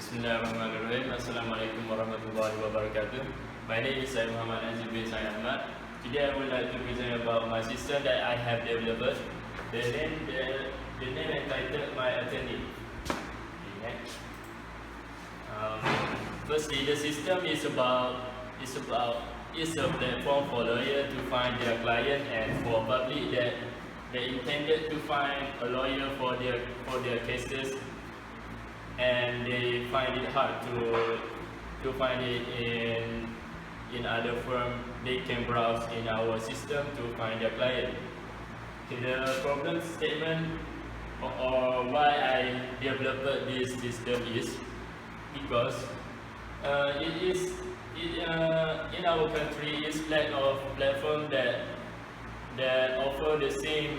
Bismillahirrahmanirrahim. Assalamualaikum warahmatullahi wabarakatuh. My name is Ahmad bin Ahmad. Today I would like to present about my system that I have developed. The name entitled myAttorney. Next. Firstly, the system is a platform for lawyer to find their client and for public that they intended to find a lawyer for their cases, and they find it hard to find it in other firm. They can browse in our system to find their client. Okay, the problem statement or why I developed this system is because in our country is lack of platform that offer the same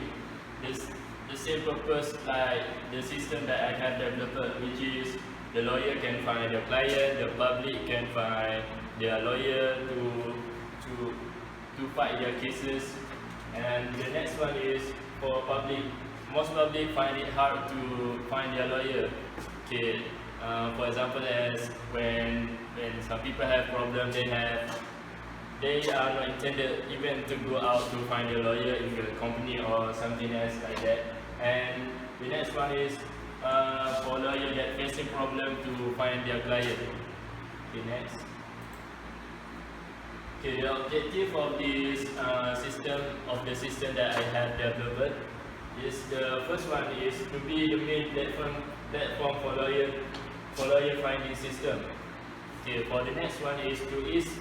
purpose like the system that I have developed, which is the lawyer can find the client, the public can find their lawyer to fight their cases, and the next one is for public. Most public find it hard to find their lawyer. Okay, for example, as when some people have problems, they are not intended even to go out to find a lawyer in the company or something else like that. And the next one is for lawyer that facing problem to find their client. Okay, next. Okay, the objective of this system that I have developed is, the first one is to be the main platform for lawyer finding system. Okay, for the next one is to ease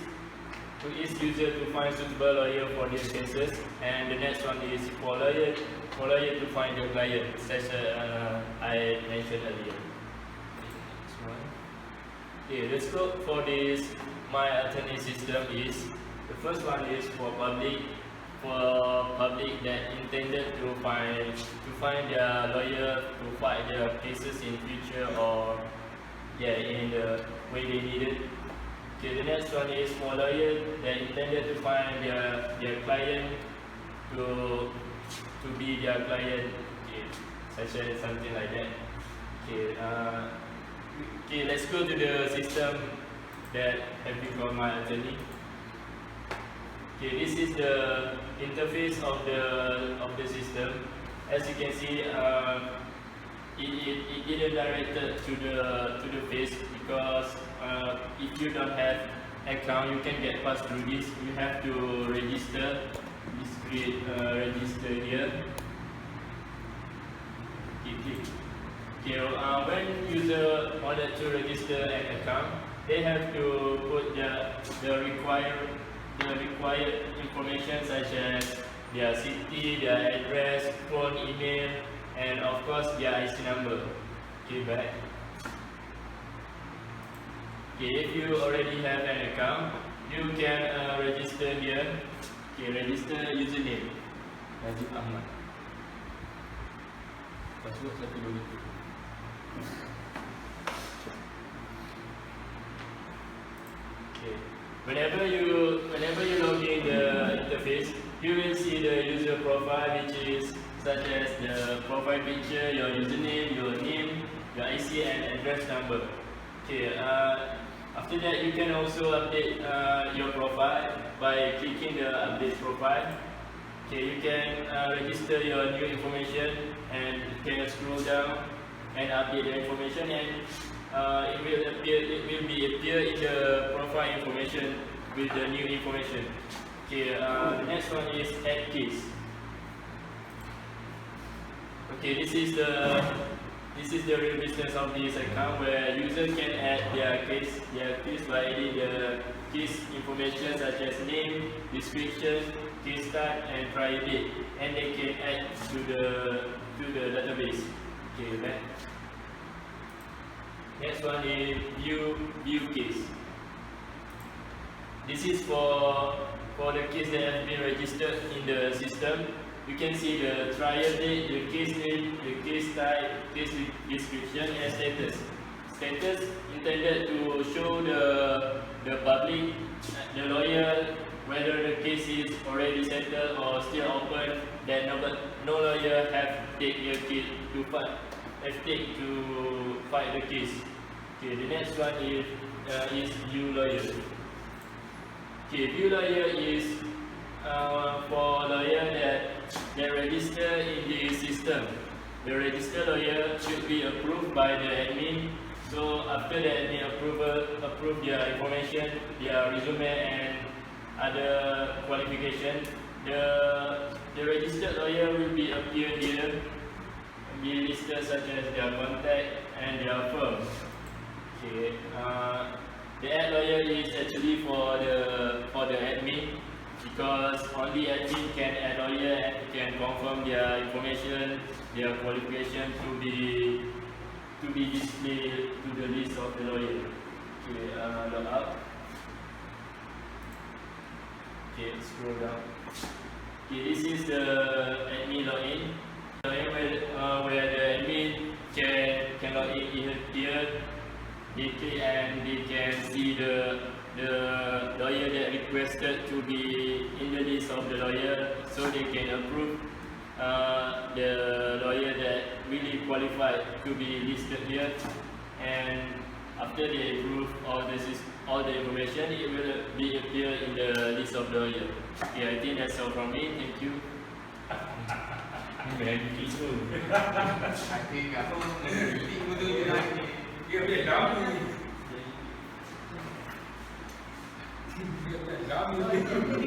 user to find suitable lawyer for these cases, and the next one is for lawyer to find the client, such as I mentioned earlier. Next one. Okay, the scope for this myAttorney system is, the first one is for public that intended to find their lawyer to fight their cases in future or in the way they need it. Okay, the next one is for lawyer that intended to find their client to be their client, okay, such as something like that. Okay, let's go to the system that have been called myAttorney. Okay, this is the interface of the system. As you can see, it didn't direct to the face, because if you don't have account, you can get passed through this. You have to register. Just create register here. Okay, when user wanted to register an account, they have to put the required information, such as their city, their address, phone, email, and of course their IC number. Okay, back. Okay, if you already have an account, you can register here. Okay, register username Nazif Ahmad. Password 123. Okay. Whenever you log in the interface, you will see the user profile, which is such as the profile picture, your username, your name, your IC and address number. Okay. After that, you can also update your profile by clicking the update profile. Okay, you can register your new information, and you can scroll down and update the information, and it will appear in the profile information with the new information. Okay, the next one is add case. Okay, this is the real business of this account, where users can add their case by adding the case information such as name, description, case type, and trial date, and they can add to the database. Okay, back. Next one is view case. This is for the case that have been registered in the system. You can see the trial date, the case name, the case type, case description, and status. Status intended to show the public, the lawyer, whether the case is already settled or still open, that no lawyer have take the case to fight the case. Okay, the next one is view lawyer. Okay, view lawyer is for lawyer that register in the system. The registered lawyer should be approved by the admin. So after the admin approve their information, their resume and other qualification, the registered lawyer will be appear here, be listed such as their contact and their firm. Okay, the ad lawyer is actually for the admin, because only admin can add lawyer and can confirm their information, their qualification to be displayed to the list of the lawyer. Okay, log out. Okay, scroll down. Okay, this is the admin login. Where the admin can log in here. They click and they can see the lawyer that requested to be in the list of the lawyer, so they can approve the lawyer that really qualified to be listed here. And after they approve all the information, it will be appear in the list of the lawyer. Okay, I think that's all from me. Thank you. Very peaceful. I think aku mengerti betul je lah. Dia boleh lama ni. Dia boleh lama ni.